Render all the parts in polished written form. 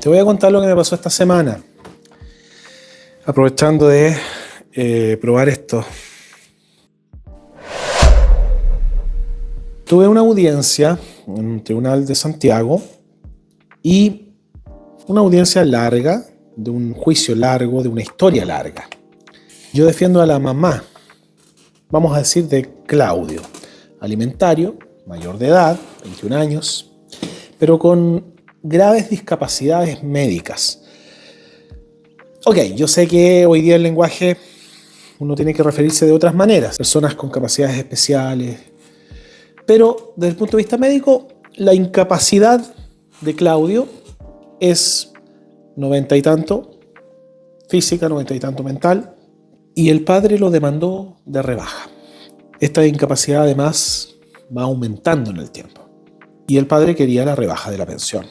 Te voy a contar lo que me pasó esta semana, aprovechando de probar esto. Tuve una audiencia en un tribunal de Santiago y una audiencia larga, de un juicio largo, de una historia larga. Yo defiendo a la mamá, vamos a decir de Claudio, alimentario, mayor de edad, 21 años, pero con graves discapacidades médicas. Ok, yo sé que hoy día el lenguaje uno tiene que referirse de otras maneras, personas con capacidades especiales, pero desde el punto de vista médico, la incapacidad de Claudio es 90 y tanto física, 90 y tanto mental, y el padre lo demandó de rebaja. Esta incapacidad además va aumentando en el tiempo, y el padre quería la rebaja de la pensión.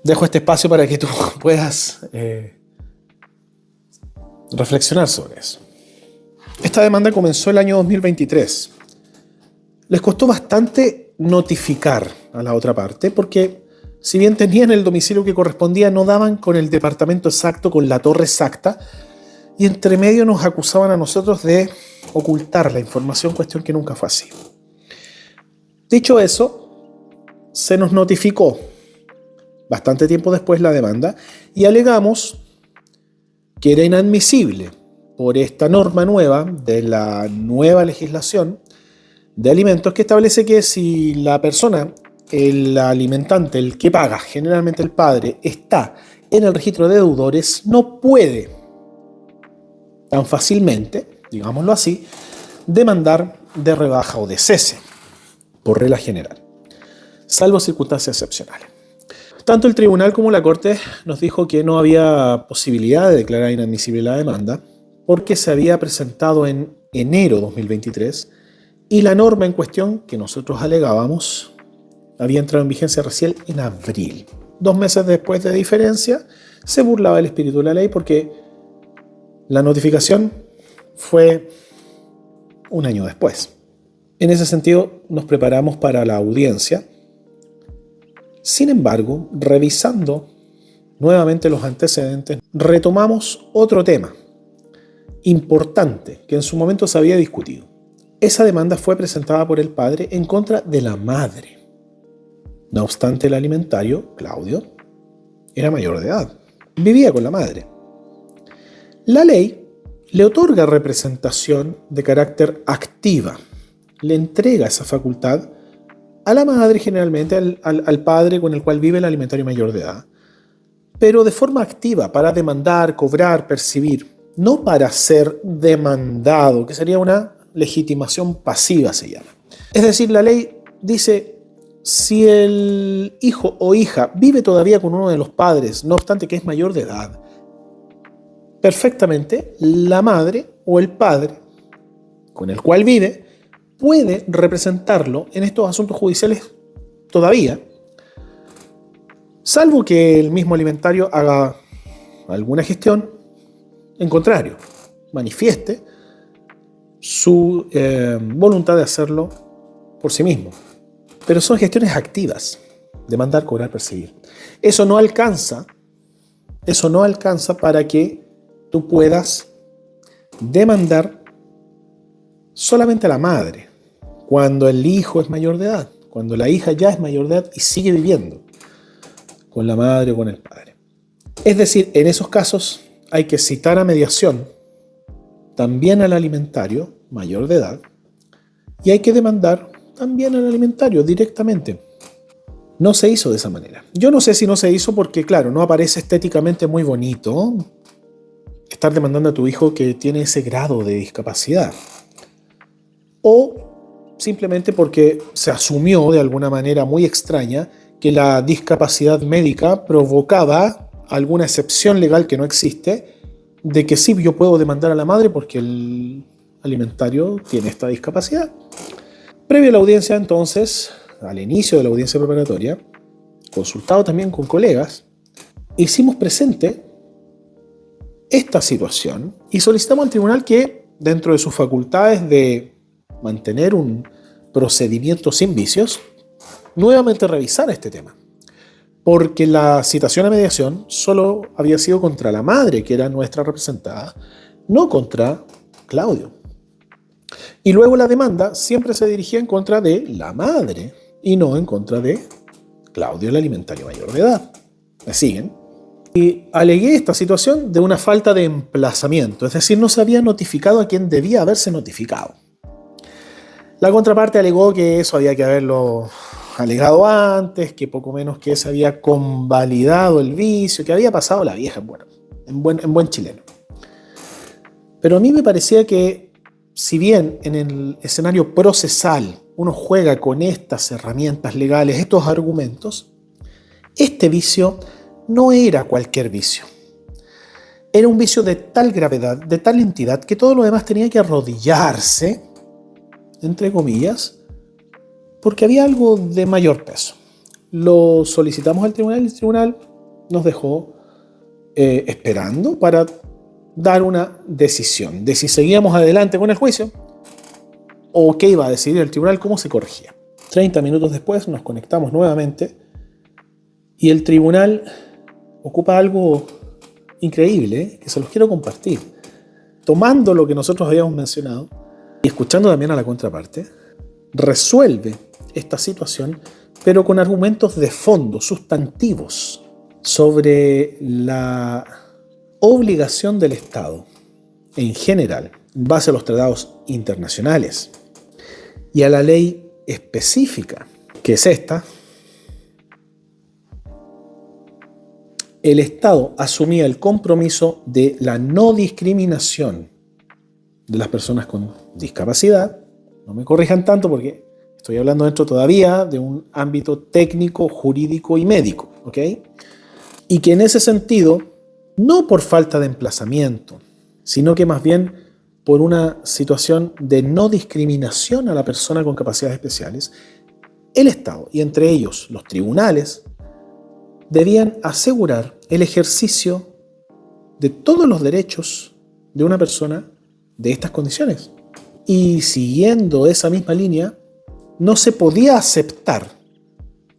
Dejo este espacio para que tú puedas reflexionar sobre eso. Esta demanda comenzó el año 2023. Les costó bastante notificar a la otra parte porque si bien tenían el domicilio que correspondía, no daban con el departamento exacto, con la torre exacta, y entre medio nos acusaban a nosotros de ocultar la información, cuestión que nunca fue así. Dicho eso, se nos notificó bastante tiempo después la demanda y alegamos que era inadmisible por esta norma nueva de la nueva legislación de alimentos que establece que si la persona, el alimentante, el que paga, generalmente el padre, está en el registro de deudores, no puede tan fácilmente, digámoslo así, demandar de rebaja o de cese, por regla general, salvo circunstancias excepcionales. Tanto el tribunal como la Corte nos dijo que no había posibilidad de declarar inadmisible la demanda porque se había presentado en enero de 2023 y la norma en cuestión que nosotros alegábamos había entrado en vigencia recién en abril. 2 meses después de diferencia, se burlaba el espíritu de la ley porque la notificación fue un año después. En ese sentido, nos preparamos para la audiencia. Sin embargo, revisando nuevamente los antecedentes, retomamos otro tema importante que en su momento se había discutido. Esa demanda fue presentada por el padre en contra de la madre. No obstante, el alimentario, Claudio, era mayor de edad. Vivía con la madre. La ley le otorga representación de carácter activa. Le entrega esa facultad a la madre, generalmente al padre con el cual vive el alimentario mayor de edad, pero de forma activa para demandar, cobrar, percibir, no para ser demandado, que sería una legitimación pasiva, se llama. Es decir, la ley dice, si el hijo o hija vive todavía con uno de los padres, no obstante que es mayor de edad, perfectamente la madre o el padre con el cual vive puede representarlo en estos asuntos judiciales todavía, salvo que el mismo alimentario haga alguna gestión en contrario, manifieste su voluntad de hacerlo por sí mismo. Pero son gestiones activas, demandar, cobrar, percibir. Eso no alcanza para que tú puedas demandar solamente a la madre, cuando el hijo es mayor de edad, cuando la hija ya es mayor de edad y sigue viviendo con la madre o con el padre. Es decir, en esos casos hay que citar a mediación también al alimentario mayor de edad y hay que demandar también al alimentario directamente. No se hizo de esa manera. Yo no sé si no se hizo porque, claro, no aparece estéticamente muy bonito estar demandando a tu hijo que tiene ese grado de discapacidad. O simplemente porque se asumió de alguna manera muy extraña que la discapacidad médica provocaba alguna excepción legal que no existe, de que sí, yo puedo demandar a la madre porque el alimentario tiene esta discapacidad. Previo a la audiencia, entonces, al inicio de la audiencia preparatoria, consultado también con colegas, hicimos presente esta situación y solicitamos al tribunal que, dentro de sus facultades de mantener un procedimiento sin vicios, nuevamente revisara este tema, porque la citación a mediación solo había sido contra la madre, que era nuestra representada, no contra Claudio. Y luego la demanda siempre se dirigía en contra de la madre y no en contra de Claudio, el alimentario mayor de edad. ¿Me siguen? Y alegué esta situación de una falta de emplazamiento, es decir, no se había notificado a quien debía haberse notificado. La contraparte alegó que eso había que haberlo alegado antes, que poco menos que se había convalidado el vicio, que había pasado la vieja, bueno, en buen chileno. Pero a mí me parecía que, si bien en el escenario procesal uno juega con estas herramientas legales, estos argumentos, este vicio no era cualquier vicio. Era un vicio de tal gravedad, de tal entidad, que todo lo demás tenía que arrodillarse, entre comillas, porque había algo de mayor peso. Lo solicitamos al tribunal y el tribunal nos dejó esperando para dar una decisión de si seguíamos adelante con el juicio o qué iba a decidir el tribunal, cómo se corregía. 30 minutos después nos conectamos nuevamente y el tribunal ocupa algo increíble, que se los quiero compartir. Tomando lo que nosotros habíamos mencionado y escuchando también a la contraparte, resuelve esta situación, pero con argumentos de fondo, sustantivos, sobre la obligación del Estado en general, en base a los tratados internacionales y a la ley específica, que es esta. El Estado asumía el compromiso de la no discriminación de las personas con discapacidad. No me corrijan tanto porque estoy hablando dentro todavía de un ámbito técnico, jurídico y médico, ¿ok? Y que en ese sentido, no por falta de emplazamiento, sino que más bien por una situación de no discriminación a la persona con capacidades especiales, el Estado, y entre ellos los tribunales, debían asegurar el ejercicio de todos los derechos de una persona de estas condiciones. Y siguiendo esa misma línea, no se podía aceptar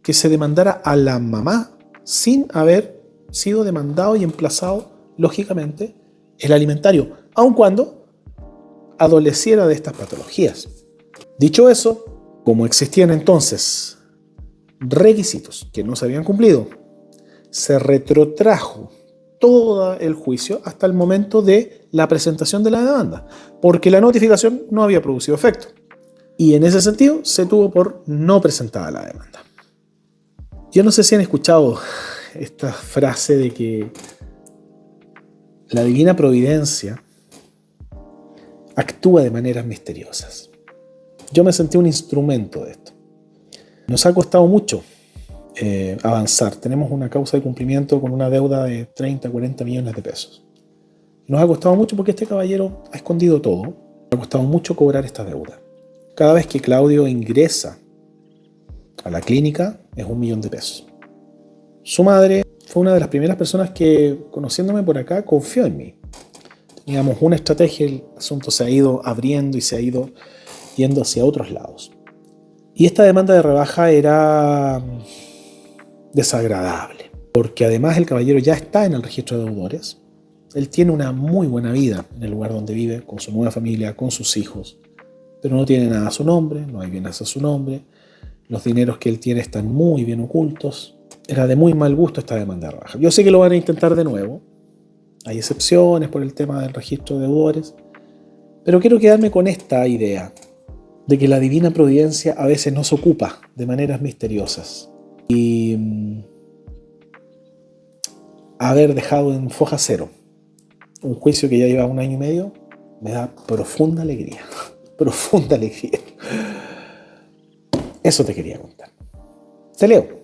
que se demandara a la mamá sin haber sido demandado y emplazado, lógicamente, el alimentario, aun cuando adoleciera de estas patologías. Dicho eso, como existían entonces requisitos que no se habían cumplido, se retrotrajo todo el juicio hasta el momento de la presentación de la demanda, porque la notificación no había producido efecto. Y en ese sentido se tuvo por no presentada la demanda. Yo no sé si han escuchado esta frase de que la divina providencia actúa de maneras misteriosas. Yo me sentí un instrumento de esto. Nos ha costado mucho avanzar. Tenemos una causa de cumplimiento con una deuda de 30, 40 millones de pesos. Nos ha costado mucho porque este caballero ha escondido todo. Nos ha costado mucho cobrar esta deuda. Cada vez que Claudio ingresa a la clínica es 1 millón de pesos. Su madre fue una de las primeras personas que, conociéndome por acá, confió en mí. Teníamos una estrategia, el asunto se ha ido abriendo y se ha ido yendo hacia otros lados. Y esta demanda de rebaja era desagradable, porque además el caballero ya está en el registro de deudores. Él tiene una muy buena vida en el lugar donde vive, con su nueva familia, con sus hijos, pero no tiene nada a su nombre, no hay bienes a su nombre, los dineros que él tiene están muy bien ocultos. Era de muy mal gusto esta demanda de rebaja. Yo sé que lo van a intentar de nuevo, hay excepciones por el tema del registro de deudores, pero quiero quedarme con esta idea de que la divina providencia a veces nos ocupa de maneras misteriosas. Y haber dejado en foja cero un juicio que ya lleva 1 año y medio me da profunda alegría. Profunda alegría. Eso te quería contar. Te leo.